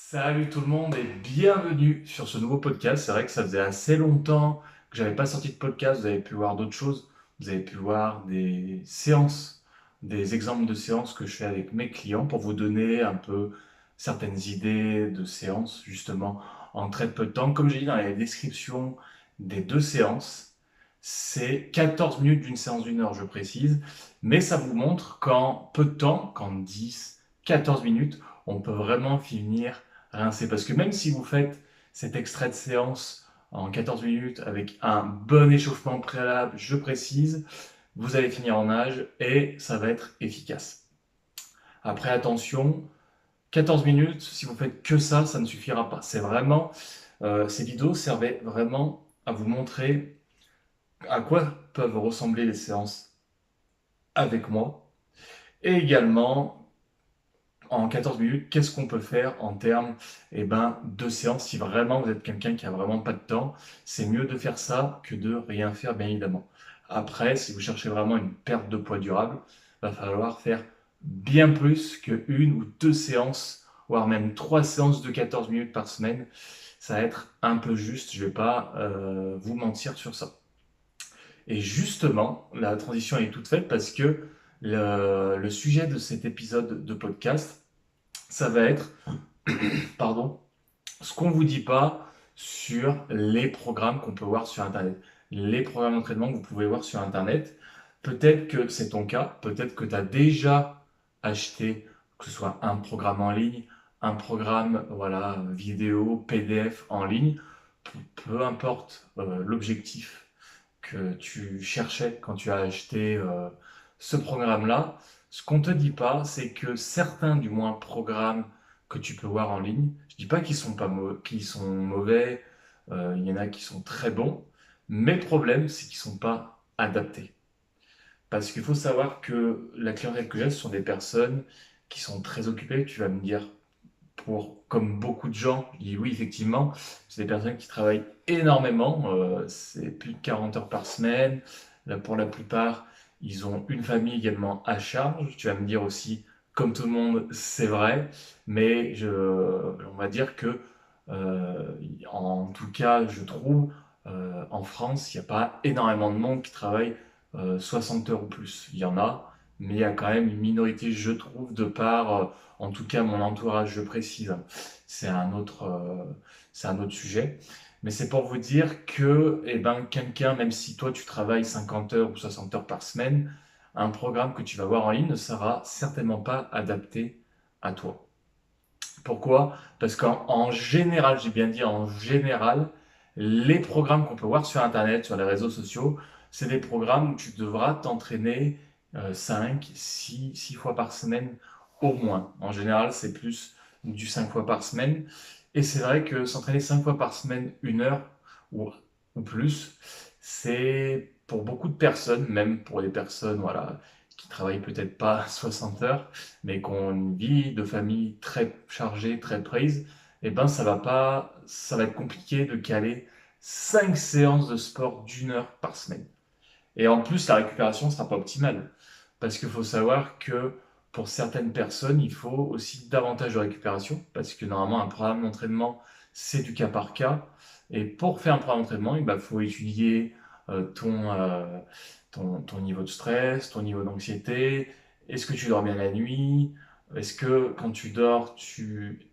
Salut tout le monde et bienvenue sur ce nouveau podcast. C'est vrai que ça faisait assez longtemps que j'avais pas sorti de podcast. Vous avez pu voir d'autres choses. Vous avez pu voir des séances, des exemples de séances que je fais avec mes clients pour vous donner un peu certaines idées de séances justement en très peu de temps. Comme j'ai dit dans la description des deux séances, c'est 14 minutes d'une séance d'une heure, je précise. Mais ça vous montre qu'en peu de temps, qu'en 10, 14 minutes, on peut vraiment finir rincé. Parce que même si vous faites cet extrait de séance en 14 minutes avec un bon échauffement préalable, je précise, vous allez finir en nage et ça va être efficace. Après, attention, 14 minutes, si vous faites que ça ne suffira pas. C'est vraiment, ces vidéos servaient vraiment à vous montrer à quoi peuvent ressembler les séances avec moi et également en 14 minutes, qu'est-ce qu'on peut faire en termes de séances si vraiment vous êtes quelqu'un qui a vraiment pas de temps? C'est mieux de faire ça que de rien faire, bien évidemment. Après, si vous cherchez vraiment une perte de poids durable, il va falloir faire bien plus que une ou deux séances, voire même trois séances de 14 minutes par semaine. Ça va être un peu juste, je ne vais pas vous mentir sur ça. Et justement, la transition est toute faite parce que le sujet de cet épisode de podcast, ça va être, pardon, ce qu'on ne vous dit pas sur les programmes qu'on peut voir sur Internet. Les programmes d'entraînement que vous pouvez voir sur Internet. Peut-être que c'est ton cas, peut-être que tu as déjà acheté, que ce soit un programme en ligne, un programme voilà, vidéo, PDF en ligne, peu importe l'objectif que tu cherchais quand tu as acheté ce programme-là. Ce qu'on ne te dit pas, c'est que certains, du moins, programmes que tu peux voir en ligne, je ne dis pas qu'ils sont pas qu'ils sont mauvais, il y en a qui sont très bons, mais le problème, c'est qu'ils ne sont pas adaptés. Parce qu'il faut savoir que la clientèle que j'ai, ce sont des personnes qui sont très occupées. Tu vas me dire, comme beaucoup de gens, je dis oui, effectivement, c'est des personnes qui travaillent énormément, c'est plus de 40 heures par semaine. Là, pour la plupart, ils ont une famille également à charge. Tu vas me dire aussi, comme tout le monde, c'est vrai, mais on va dire que, en tout cas, je trouve, en France, il n'y a pas énormément de monde qui travaille 60 heures ou plus. Il y en a, mais il y a quand même une minorité, je trouve, de par en tout cas mon entourage, je précise, c'est un autre sujet. Mais c'est pour vous dire que quelqu'un, même si toi tu travailles 50 heures ou 60 heures par semaine, un programme que tu vas voir en ligne ne sera certainement pas adapté à toi. Pourquoi? Parce qu'en général, j'ai bien dit en général, les programmes qu'on peut voir sur Internet, sur les réseaux sociaux, c'est des programmes où tu devras t'entraîner 5, 6 fois par semaine au moins. En général, c'est plus du 5 fois par semaine. Et c'est vrai que s'entraîner 5 fois par semaine, une heure ou, ou plus, c'est pour beaucoup de personnes, même pour les personnes voilà, qui travaillent peut-être pas 60 heures, mais qui ont une vie de famille très chargée, très prise, ça va être compliqué de caler 5 séances de sport d'une heure par semaine. Et en plus, la récupération ne sera pas optimale. Parce qu'il faut savoir que pour certaines personnes, il faut aussi davantage de récupération. Parce que normalement, un programme d'entraînement, c'est du cas par cas. Et pour faire un programme d'entraînement, il faut étudier ton niveau de stress, ton niveau d'anxiété. Est-ce que tu dors bien la nuit? Est-ce que quand tu dors, tu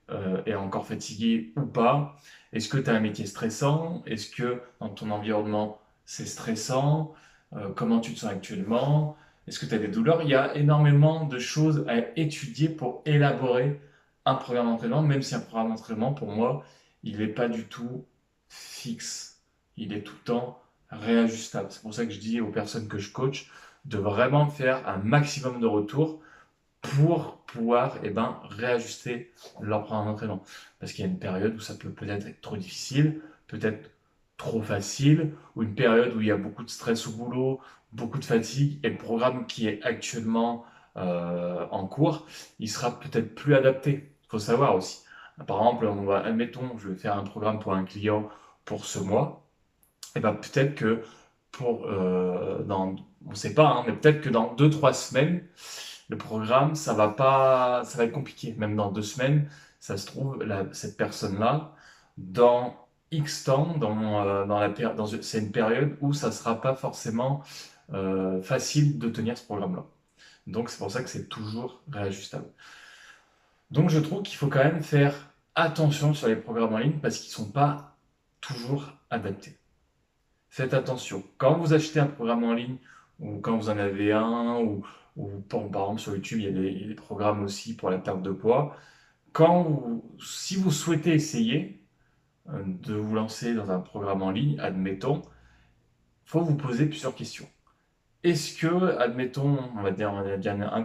es encore fatigué ou pas? Est-ce que tu as un métier stressant? Est-ce que dans ton environnement, c'est stressant? Comment tu te sens actuellement? Est-ce que tu as des douleurs? Il y a énormément de choses à étudier pour élaborer un programme d'entraînement, même si un programme d'entraînement, pour moi, il n'est pas du tout fixe. Il est tout le temps réajustable. C'est pour ça que je dis aux personnes que je coach de vraiment faire un maximum de retours pour pouvoir réajuster leur programme d'entraînement. Parce qu'il y a une période où ça peut peut-être être trop difficile, peut-être trop facile, ou une période où il y a beaucoup de stress au boulot, beaucoup de fatigue, et le programme qui est actuellement en cours, il sera peut-être plus adapté. Il faut savoir aussi. Par exemple, admettons, je vais faire un programme pour un client pour ce mois, et ben peut-être que on ne sait pas, hein, mais peut-être que dans 2 3 semaines, le programme, ça va être compliqué. Même dans 2 semaines, ça se trouve, cette personne-là, dans X temps, c'est une période où ça ne sera pas forcément facile de tenir ce programme-là. Donc c'est pour ça que c'est toujours réajustable. Donc je trouve qu'il faut quand même faire attention sur les programmes en ligne parce qu'ils ne sont pas toujours adaptés. Faites attention. Quand vous achetez un programme en ligne, ou quand vous en avez un, par exemple sur YouTube, il y a des programmes aussi pour la perte de poids. Si vous souhaitez essayer de vous lancer dans un programme en ligne, admettons, il faut vous poser plusieurs questions. Est-ce que, admettons, on va dire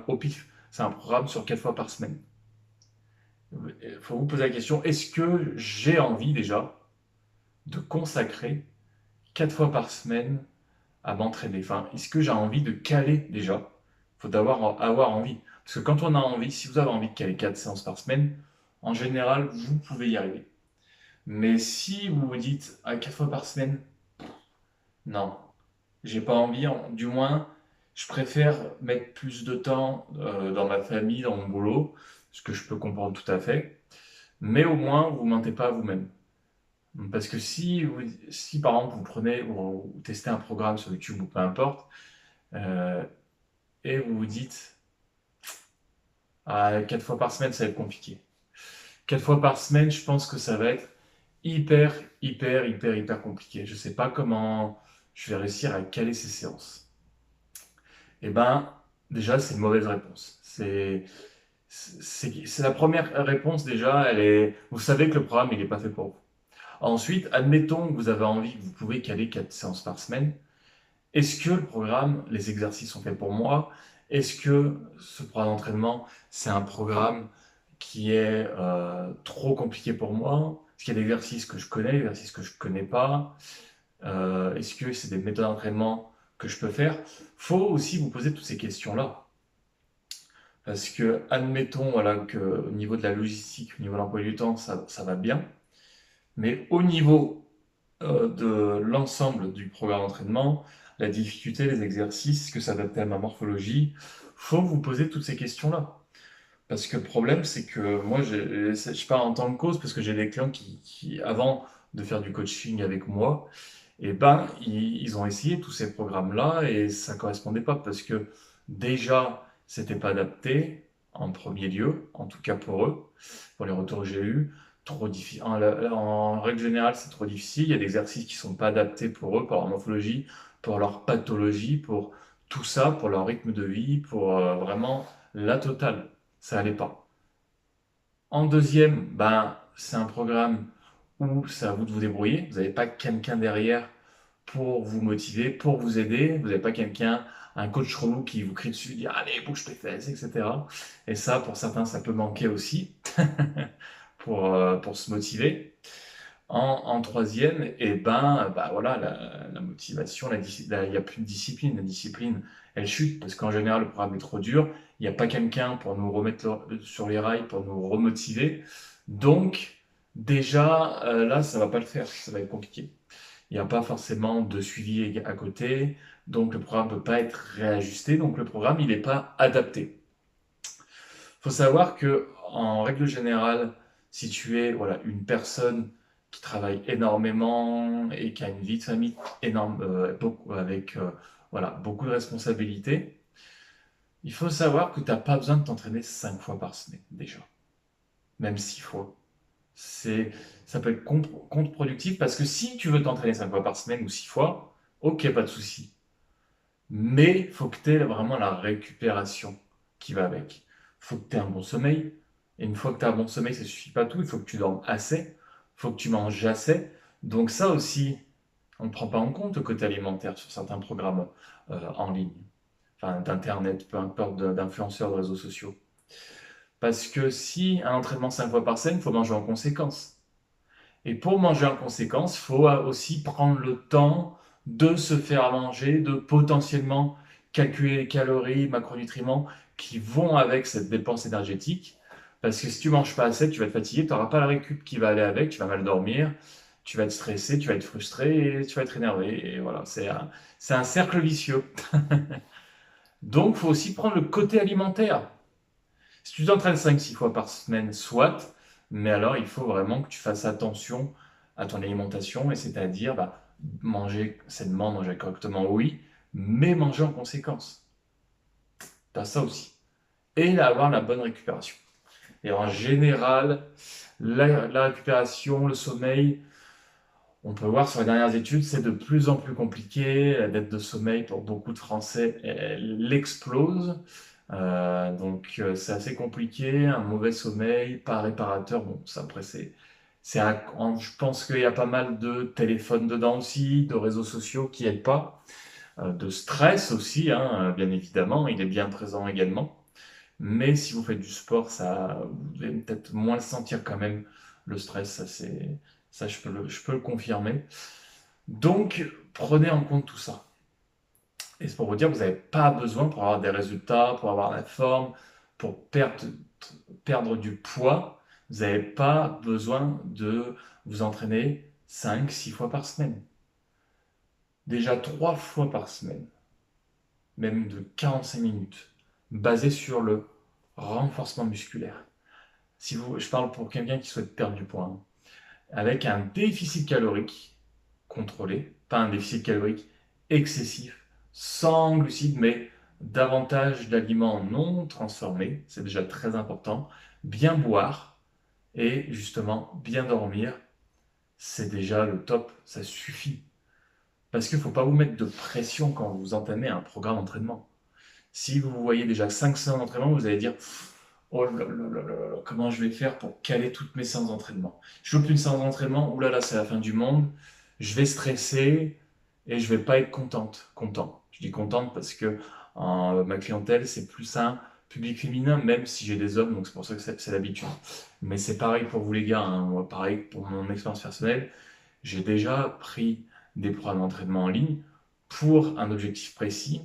au pif, c'est un programme sur 4 fois par semaine. Il faut vous poser la question, est-ce que j'ai envie déjà de consacrer 4 fois par semaine à m'entraîner? Enfin, est-ce que j'ai envie de caler déjà? Il faut avoir envie. Parce que quand on a envie, si vous avez envie de caler 4 séances par semaine, en général, vous pouvez y arriver. Mais si vous vous dites à 4 fois par semaine, non, j'ai pas envie, du moins, je préfère mettre plus de temps dans ma famille, dans mon boulot, ce que je peux comprendre tout à fait, mais au moins, vous ne mentez pas à vous-même. Parce que si par exemple vous prenez ou testez un programme sur YouTube ou peu importe, euh, et vous vous dites, ah, 4 fois par semaine, ça va être compliqué. 4 fois par semaine, je pense que ça va être hyper, hyper compliqué. Je ne sais pas comment je vais réussir à caler ces séances. Eh ben, déjà, c'est une mauvaise réponse. C'est la première réponse déjà, vous savez que le programme, il n'est pas fait pour vous. Ensuite, admettons que vous avez envie, que vous pouvez caler 4 séances par semaine. Est-ce que le programme, les exercices sont faits pour moi? Est-ce que ce programme d'entraînement, c'est un programme qui est trop compliqué pour moi? Est-ce qu'il y a des exercices que je connais, des exercices que je ne connais pas? Est-ce que c'est des méthodes d'entraînement que je peux faire? Faut aussi vous poser toutes ces questions-là. Parce que, admettons voilà, qu'au niveau de la logistique, au niveau de l'emploi du temps, ça va bien. Mais au niveau de l'ensemble du programme d'entraînement, la difficulté, les exercices, que ça adapte à ma morphologie, faut vous poser toutes ces questions-là. Parce que le problème, c'est que moi, je parle en tant que cause, parce que j'ai des clients avant de faire du coaching avec moi, et ben, ils ont essayé tous ces programmes-là et ça correspondait pas parce que déjà, c'était pas adapté en premier lieu, en tout cas pour eux, pour les retours que j'ai eus. Trop difficile. En règle générale, c'est trop difficile. Il y a des exercices qui sont pas adaptés pour eux, pour leur morphologie, pour leur pathologie, pour tout ça, pour leur rythme de vie, pour vraiment la totale. Ça allait pas. En deuxième, ben, c'est un programme où c'est à vous de vous débrouiller. Vous n'avez pas quelqu'un derrière pour vous motiver, pour vous aider. Vous n'avez pas quelqu'un, un coach relou qui vous crie dessus, dit allez, bouge tes fesses, etc. Et ça, pour certains, ça peut manquer aussi pour se motiver. En troisième, et ben voilà, la motivation, il n'y a plus de discipline. La discipline, elle chute parce qu'en général, le programme est trop dur. Il n'y a pas quelqu'un pour nous remettre sur les rails, pour nous remotiver. Donc, déjà, là, ça va pas le faire. Ça va être compliqué. Il n'y a pas forcément de suivi à côté. Donc, le programme ne peut pas être réajusté. Donc, le programme, il n'est pas adapté. Il faut savoir que, en règle générale, si tu es voilà, une personne qui travaille énormément et qui a une vie de famille énorme, avec voilà, beaucoup de responsabilités, il faut savoir que tu n'as pas besoin de t'entraîner 5 fois par semaine déjà, même 6 fois. Ça peut être contre-productif parce que si tu veux t'entraîner 5 fois par semaine ou 6 fois, ok, pas de souci. Mais il faut que tu aies vraiment la récupération qui va avec. Il faut que tu aies un bon sommeil. Et une fois que tu as un bon sommeil, ça ne suffit pas tout. Il faut que tu dormes assez. Il faut que tu manges assez. Donc ça aussi, on ne prend pas en compte le côté alimentaire sur certains programmes en ligne. Enfin, d'internet, peu importe, d'influenceurs, de réseaux sociaux. Parce que si un entraînement 5 fois par semaine, il faut manger en conséquence. Et pour manger en conséquence, il faut aussi prendre le temps de se faire manger, de potentiellement calculer les calories, macronutriments qui vont avec cette dépense énergétique. Parce que si tu manges pas assez, tu vas être fatigué, tu n'auras pas la récup qui va aller avec, tu vas mal dormir, tu vas être stressé, tu vas être frustré et tu vas être énervé. Et voilà, c'est un cercle vicieux. Donc, il faut aussi prendre le côté alimentaire. Si tu t'entraînes 5-6 fois par semaine, soit, Mais alors, il faut vraiment que tu fasses attention à ton alimentation, et c'est-à-dire manger sainement, manger correctement, oui, mais manger en conséquence. Tu as ça aussi. Et avoir la bonne récupération. Et en général, la récupération, le sommeil, on peut voir sur les dernières études, c'est de plus en plus compliqué. La dette de sommeil pour beaucoup de Français, elle explose. C'est assez compliqué. Un mauvais sommeil, pas réparateur. Bon, ça après je pense qu'il y a pas mal de téléphones dedans aussi, de réseaux sociaux qui aident pas, de stress aussi, hein, bien évidemment, il est bien présent également. Mais si vous faites du sport, vous allez peut-être moins le sentir quand même, le stress, ça je peux le confirmer. Donc, prenez en compte tout ça. Et c'est pour vous dire que vous n'avez pas besoin pour avoir des résultats, pour avoir la forme, pour perdre du poids, vous n'avez pas besoin de vous entraîner 5, 6 fois par semaine. Déjà 3 fois par semaine, même de 45 minutes, basé sur le renforcement musculaire. Je parle pour quelqu'un qui souhaite perdre du poids, hein, avec un déficit calorique contrôlé, pas un déficit calorique excessif, sans glucides, mais davantage d'aliments non transformés, c'est déjà très important, bien boire et justement bien dormir, c'est déjà le top, ça suffit. Parce qu'il ne faut pas vous mettre de pression quand vous entamez un programme d'entraînement. Si vous voyez déjà 5 séances d'entraînement, vous allez dire oh là là là là là, comment je vais faire pour caler toutes mes séances d'entraînement. Je loupe une séance d'entraînement, ouh là là, c'est la fin du monde, je vais stresser et je vais pas être content. Je dis contente parce que ma clientèle, c'est plus un public féminin, même si j'ai des hommes, donc c'est pour ça que c'est l'habitude. Mais c'est pareil pour vous les gars, hein. Moi, pareil pour mon expérience personnelle, j'ai déjà pris des programmes d'entraînement en ligne pour un objectif précis.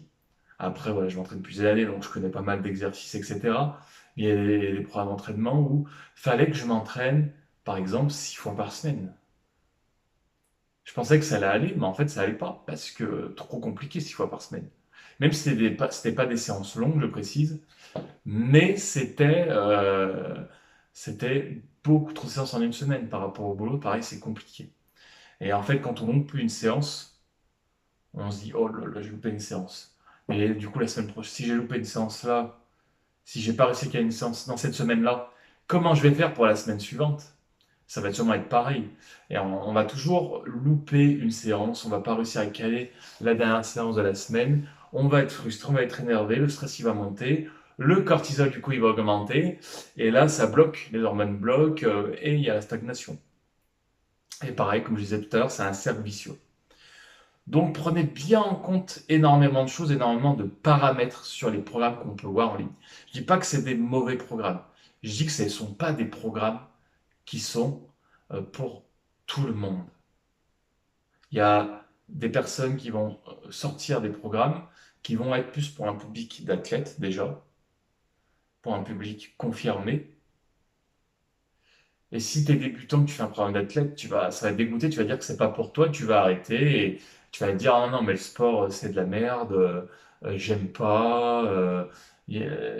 Après, voilà, je m'entraîne depuis des années, donc je connais pas mal d'exercices, etc. Il y a des programmes d'entraînement où il fallait que je m'entraîne, par exemple, 6 fois par semaine. Je pensais que ça allait aller, mais en fait, ça allait pas, parce que trop compliqué 6 fois par semaine. Même si c'était pas des séances longues, je précise, mais c'était beaucoup trop de séances en une semaine par rapport au boulot. Pareil, c'est compliqué. Et en fait, quand on monte plus une séance, on se dit, oh là là, j'ai loupé une séance. Et du coup, la semaine prochaine, si j'ai loupé une séance là, si j'ai pas réussi à caler une séance dans cette semaine-là, comment je vais faire pour la semaine suivante? Ça va sûrement être pareil. Et on va toujours louper une séance, on va pas réussir à caler la dernière séance de la semaine, on va être frustré, on va être énervé, le stress il va monter, le cortisol du coup il va augmenter, et là ça bloque, les hormones bloquent, et il y a la stagnation. Et pareil, comme je disais tout à l'heure, c'est un cercle vicieux. Donc prenez bien en compte énormément de choses, énormément de paramètres sur les programmes qu'on peut voir en ligne. Je ne dis pas que c'est des mauvais programmes. Je dis que ce ne sont pas des programmes qui sont pour tout le monde. Il y a des personnes qui vont sortir des programmes qui vont être plus pour un public d'athlètes déjà, pour un public confirmé. Et si tu es débutant, que tu fais un programme d'athlète, ça va te dégoûter, tu vas dire que c'est pas pour toi, tu vas arrêter et tu vas te dire ah non, mais le sport c'est de la merde, j'aime pas,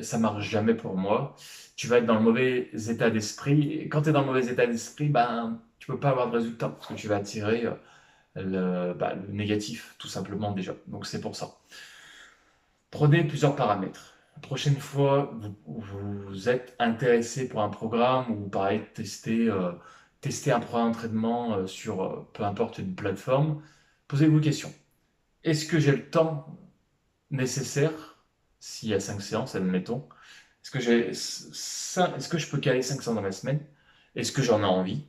ça marche jamais pour moi. Tu vas être dans le mauvais état d'esprit et quand tu es dans le mauvais état d'esprit, ben tu peux pas avoir de résultat parce que tu vas attirer le négatif tout simplement déjà. Donc c'est pour ça. Prenez plusieurs paramètres. La prochaine fois, vous êtes intéressé pour un programme ou pareil, tester un programme d'entraînement sur peu importe une plateforme, posez-vous une question. Est-ce que j'ai le temps nécessaire, s'il y a 5 séances, admettons, est-ce que je peux caler 5 séances dans la semaine? Est-ce que j'en ai envie?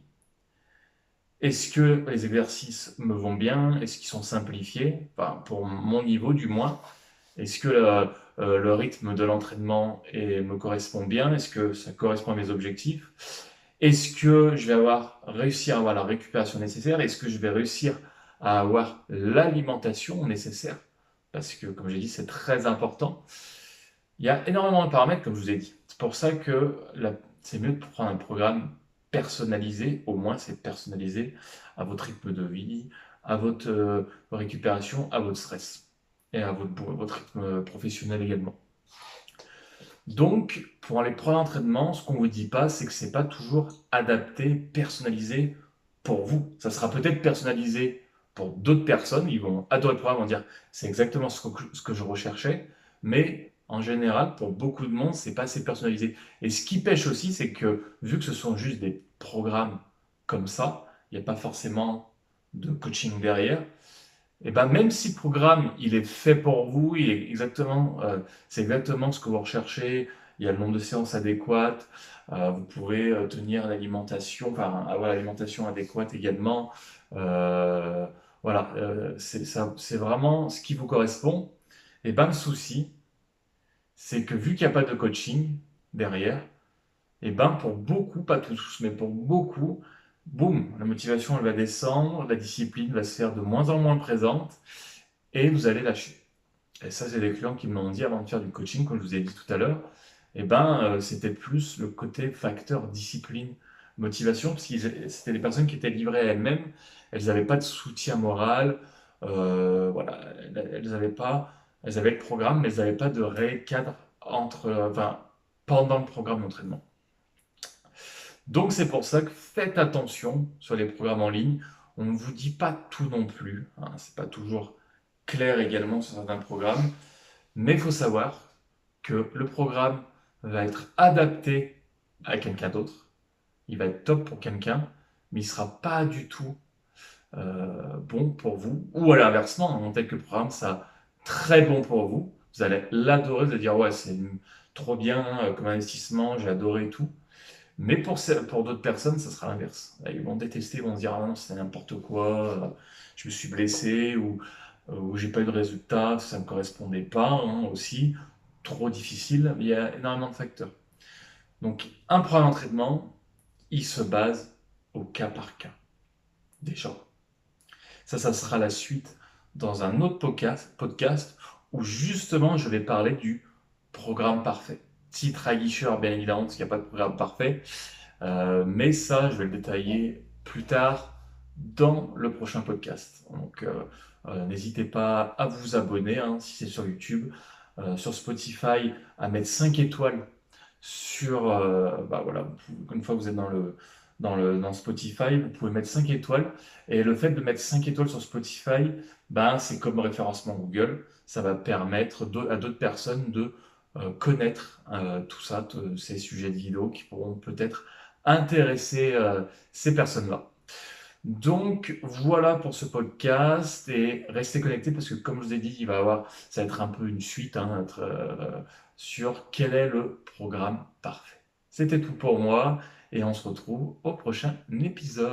Est-ce que les exercices me vont bien? Est-ce qu'ils sont simplifiés? Enfin, pour mon niveau du moins. Est-ce que le rythme de l'entraînement me correspond bien? Est-ce que ça correspond à mes objectifs? Est-ce que je vais réussir à avoir la récupération nécessaire? Est-ce que je vais réussir à avoir l'alimentation nécessaire? Parce que, comme j'ai dit, c'est très important. Il y a énormément de paramètres, comme je vous ai dit. C'est pour ça que c'est mieux de prendre un programme personnalisé, au moins c'est personnalisé à votre rythme de vie, à votre récupération, à votre stress et à votre rythme professionnel également. Donc, pour les programmes d'entraînement, ce qu'on ne vous dit pas, c'est que c'est pas toujours adapté, personnalisé pour vous. Ça sera peut-être personnalisé pour d'autres personnes. Ils vont adorer le programme, vont dire c'est exactement ce que je recherchais. Mais en général, pour beaucoup de monde, c'est pas assez personnalisé. Et ce qui pêche aussi, c'est que vu que ce sont juste des programmes comme ça, il n'y a pas forcément de coaching derrière. Et ben même si le programme il est fait pour vous, c'est exactement ce que vous recherchez, il y a le nombre de séances adéquates, vous pouvez tenir l'alimentation, enfin avoir l'alimentation adéquate également. Euh, voilà, c'est vraiment ce qui vous correspond. Et ben le souci, c'est que vu qu'il n'y a pas de coaching derrière, et ben pour beaucoup, pas tous, mais pour beaucoup, boum, la motivation elle va descendre, la discipline va se faire de moins en moins présente et vous allez lâcher. Et ça, c'est des clients qui me l'ont dit avant de faire du coaching, comme je vous ai dit tout à l'heure. Et ben, c'était plus le côté facteur discipline, motivation, parce que c'était des personnes qui étaient livrées à elles-mêmes. Elles n'avaient pas de soutien moral. Voilà, elles n'avaient pas, elles avaient le programme, mais elles n'avaient pas de réel cadre enfin, pendant le programme d'entraînement. Donc c'est pour ça que faites attention sur les programmes en ligne. On ne vous dit pas tout non plus, hein. C'est pas toujours clair également sur certains programmes. Mais il faut savoir que le programme va être adapté à quelqu'un d'autre. Il va être top pour quelqu'un, mais il ne sera pas du tout bon pour vous. Ou à l'inversement, tel que le programme sera très bon pour vous. Vous allez l'adorer, vous allez dire ouais, c'est trop bien comme investissement, j'ai adoré tout. Mais pour d'autres personnes, ça sera l'inverse. Ils vont détester, ils vont se dire ah non, c'est n'importe quoi, je me suis blessé ou j'ai pas eu de résultat, ça ne me correspondait pas hein, aussi, trop difficile, mais il y a énormément de facteurs. Donc un programme d'entraînement, il se base au cas par cas, déjà. Ça sera la suite dans un autre podcast où justement je vais parler du programme parfait. Titre aguicheur, bien évidemment, parce qu'il n'y a pas de programme parfait. Mais ça, je vais le détailler plus tard dans le prochain podcast. Donc, n'hésitez pas à vous abonner hein, si c'est sur YouTube, sur Spotify, à mettre 5 étoiles sur. Bah voilà, une fois que vous êtes dans Spotify, vous pouvez mettre 5 étoiles. Et le fait de mettre 5 étoiles sur Spotify, ben, c'est comme référencement Google. Ça va permettre à d'autres personnes de connaître tout ça, ces sujets de vidéo qui pourront peut-être intéresser ces personnes-là. Donc voilà pour ce podcast et restez connectés parce que comme je vous ai dit, ça va être un peu une suite hein, sur quel est le programme parfait. C'était tout pour moi et on se retrouve au prochain épisode.